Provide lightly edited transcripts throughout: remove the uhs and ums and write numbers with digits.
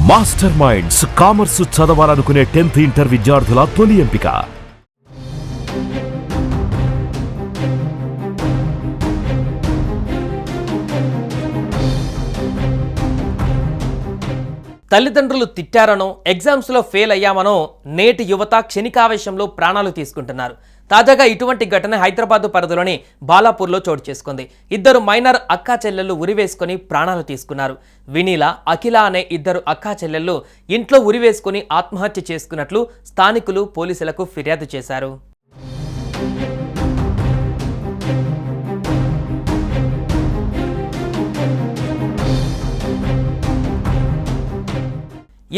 Master minds commerce చదవాలనుకునే 10th inter విద్యార్థుల తొలి ఎంపిక. తల్లిదండ్రులు తిట్టారనో ఎగ్జామ్స్లో ఫెయిల్ అయ్యామనో నేటి యువత క్షణికావేశంలో ప్రాణాలు తీసుకుంటున్నారు. తాజాగా ఇటువంటి ఘటన హైదరాబాద్ పరిధిలోని బాలాపూర్లో చోటు చేసుకుంది. ఇద్దరు మైనర్ అక్కా చెల్లెళ్ళు ఉరివేసుకుని ప్రాణాలు తీసుకున్నారు. వినీల, అఖిల అనే ఇద్దరు అక్కా చెల్లెళ్ళు ఇంట్లో ఉరివేసుకుని ఆత్మహత్య చేసుకున్నట్లు స్థానికులు పోలీసులకు ఫిర్యాదు చేశారు.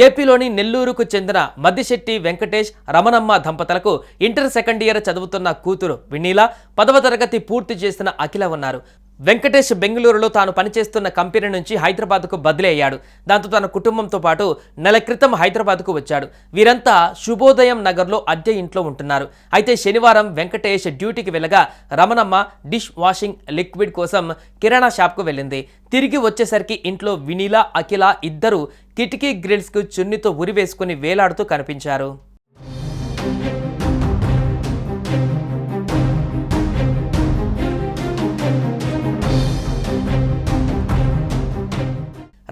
ఏపీలోని నెల్లూరుకు చెందిన మద్దిశెట్టి వెంకటేష్, రమణమ్మ దంపతులకు ఇంటర్ సెకండ్ ఇయర్ చదువుతున్న కూతురు వినీల, 10వ తరగతి పూర్తి చేసిన అఖిల ఉన్నారు. వెంకటేష్ బెంగళూరులో తాను పనిచేస్తున్న కంపెనీ నుంచి హైదరాబాద్కు బదిలీ అయ్యాడు. దాంతో తన కుటుంబంతో పాటు నెల క్రితం హైదరాబాద్కు వచ్చాడు. వీరంతా శుభోదయం నగర్లో అద్దె ఇంట్లో ఉంటున్నారు. అయితే శనివారం వెంకటేష్ డ్యూటీకి వెళ్ళగా రమణమ్మ డిష్ వాషింగ్ లిక్విడ్ కోసం కిరాణా షాప్కు వెళ్ళింది. తిరిగి వచ్చేసరికి ఇంట్లో వినీల, అఖిల ఇద్దరు కిటికీ గ్రిల్స్కు చున్నితో ఉరివేసుకుని వేలాడుతూ కనిపించారు.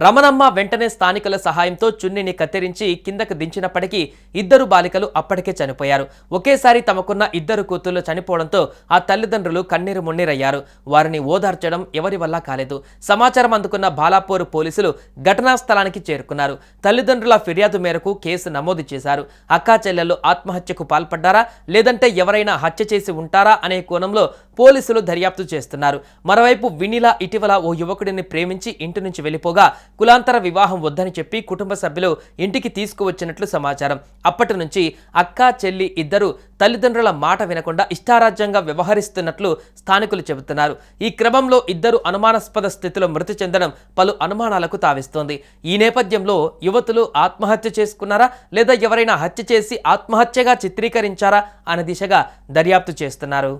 రమణమ్మ వెంటనే స్థానికుల సహాయంతో చున్నీని కత్తిరించి కిందకు దించినప్పటికీ ఇద్దరు బాలికలు అప్పటికే చనిపోయారు. ఒకేసారి తమకున్న ఇద్దరు కూతుళ్లు చనిపోవడంతో ఆ తల్లిదండ్రులు కన్నీరు మున్నీరయ్యారు. వారిని ఓదార్చడం ఎవరి వల్ల కాలేదు. సమాచారం అందుకున్న బాలాపూర్ పోలీసులు ఘటనా స్థలానికి చేరుకున్నారు. తల్లిదండ్రుల ఫిర్యాదు మేరకు కేసు నమోదు చేశారు. అక్కా చెల్లెళ్ళు ఆత్మహత్యకు పాల్పడ్డారా లేదంటే ఎవరైనా హత్య చేసి ఉంటారా అనే కోణంలో పోలీసులు దర్యాప్తు చేస్తున్నారు. మరోవైపు వినీల ఇటీవల ఓ యువకుడిని ప్రేమించి ఇంటి నుంచి వెళ్లిపోగా కులాంతర వివాహం వద్దని చెప్పి కుటుంబ సభ్యులు ఇంటికి తీసుకువచ్చినట్లు సమాచారం. అప్పటి నుంచి అక్కా చెల్లి ఇద్దరు తల్లిదండ్రుల మాట వినకుండా ఇష్టారాజ్యంగా వ్యవహరిస్తున్నట్లు స్థానికులు చెబుతున్నారు. ఈ క్రమంలో ఇద్దరు అనుమానాస్పద స్థితిలో మృతి చెందడం పలు అనుమానాలకు తావిస్తోంది. ఈ నేపథ్యంలో యువతులు ఆత్మహత్య చేసుకున్నారా లేదా ఎవరైనా హత్య చేసి ఆత్మహత్యగా చిత్రీకరించారా అనే దిశగా దర్యాప్తు చేస్తున్నారు.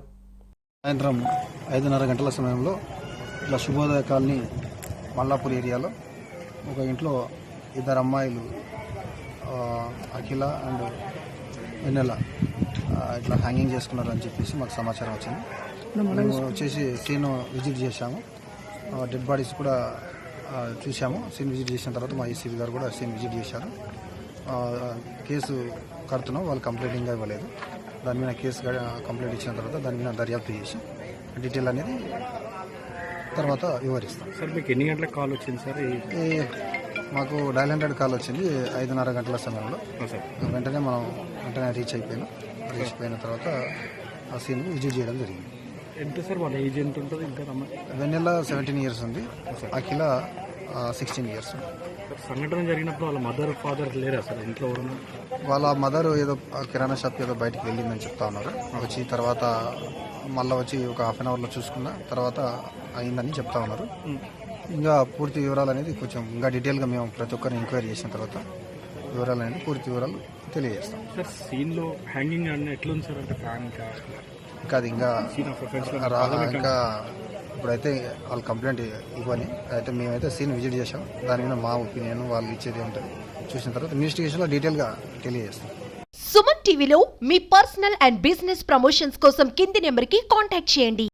సాయంత్రం 5:30 గంటల సమయంలో ఇట్లా శుభోదయ కాలనీ మల్లాపూర్ ఏరియాలో ఒక ఇంట్లో ఇద్దరు అమ్మాయిలు అఖిల అండ్ వెన్నెల ఇట్లా హ్యాంగింగ్ చేసుకున్నారు అని చెప్పేసి మాకు సమాచారం వచ్చింది. మేము వచ్చేసి సీన్ విజిట్ చేశాము. డెడ్ బాడీస్ కూడా చూసాము. సీన్ విజిట్ చేసిన తర్వాత మా ఏసీబీ గారు కూడా సీన్ విజిట్ చేశారు. కేసు కడుతున్నాం, వాళ్ళు కంప్లైంట్ ఇంకా ఇవ్వలేదు. దాని మీద కేసు కంప్లైంట్ ఇచ్చిన తర్వాత దాని మీద దర్యాప్తు చేసి డీటెయిల్ అనేది తర్వాత వివరిస్తాం. సార్ మీకు ఎన్ని గంటలకు కాల్ వచ్చింది సార్? మాకు డయల్ 100 కాల్ వచ్చింది 5:30 గంటల సమయంలో. వెంటనే రీచ్ అయిపోయిన తర్వాత ఆ సీన్ విజిట్ చేయడం జరిగింది. ఎంత సార్ వాళ్ళ ఏజ్ ఎంత ఉంటుంది? ఇంకా వెన్నెల 17 ఇయర్స్ ఉంది, అఖిల 16 ఇయర్స్. సంఘటన జరిగినప్పుడు వాళ్ళ మదర్ ఫాదర్ లేరా సార్ ఇంట్లో? వాళ్ళ మదర్ ఏదో కిరాణా షాప్ ఏదో బయటికి వెళ్ళిందని చెప్తా ఉన్నారు. వచ్చి తర్వాత మళ్ళీ వచ్చి ఒక హాఫ్ అన్ అవర్లో చూసుకున్న తర్వాత అయిందని చెప్తా ఉన్నారు. ఇంకా పూర్తి వివరాలు అనేది కొంచెం ఇంకా డీటెయిల్గా మేము ప్రతి ఒక్కరిని ఎంక్వైరీ చేసిన తర్వాత వివరాలు అనేది పూర్తి వివరాలు తెలియజేస్తాం. సార్ సీన్లో హ్యాంగింగ్ అన్న ఎట్లుంది సార్? అంటే ఇంకా అది ఇంకా ఇప్పుడైతే వాళ్ళు కంప్లైంట్ ఇవ్వని అయితే మేమైతే సీన్ విజిట్ చేసాం. దాని మీద మా ఒపీనియన్ వాళ్ళు ఇచ్చేది ఉంటుంది. చూసిన తర్వాత ఇన్వెస్టిగేషన్లో డీటెయిల్గా తెలియజేస్తాం. సుమన్ టీవీలో మీ పర్సనల్ అండ్ బిజినెస్ ప్రమోషన్స్ కోసం కింది నెంబర్కి కాంటాక్ట్ చేయండి.